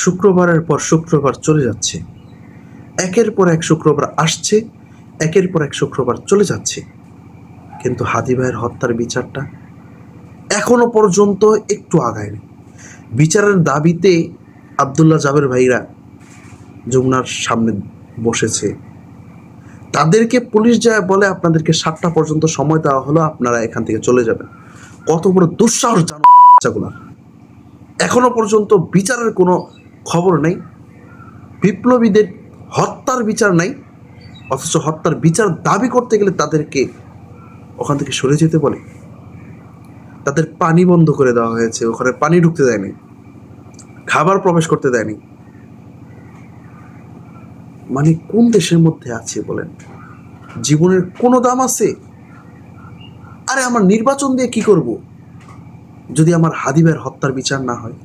শুক্রবারের পর শুক্রবার চলে যাচ্ছে, একের পর এক শুক্রবার আসছে, একের পর এক শুক্রবার চলে যাচ্ছে, কিন্তু হাদি ভাইয়ের হত্যার বিচারটা এখনো পর্যন্ত একটু আগায়নি। বিচারের দাবিতে আবদুল্লাহ জাবের ভাইরা যমুনার সামনে বসেছে। তাদেরকে পুলিশ যায় বলে আপনাদেরকে 7টা পর্যন্ত সময় দেওয়া হলো, আপনারা এখান থেকে চলে যাবেন। কত বড় দুঃসাহস জানো বাচ্চাগুলা! এখনো পর্যন্ত বিচারের কোনো খবর নেই, বিপ্লবীদের হত্যার বিচার নাই, অথচ হত্যার বিচার দাবি করতে গেলে তাদেরকে ওখান থেকে সরে যেতে বলে। তাদের পানি বন্ধ করে দেওয়া হয়েছে, ওখানে পানি ঢুকতে দেয়নি, খাবার প্রবেশ করতে দেয়নি। মানে কোন দেশের মধ্যে আছে বলেন? জীবনের কোনো দাম আছে? আরে আমার নির্বাচন দিয়ে কি করব যদি আমার হাদি ভাইয়ের হত্যার বিচার না হয়?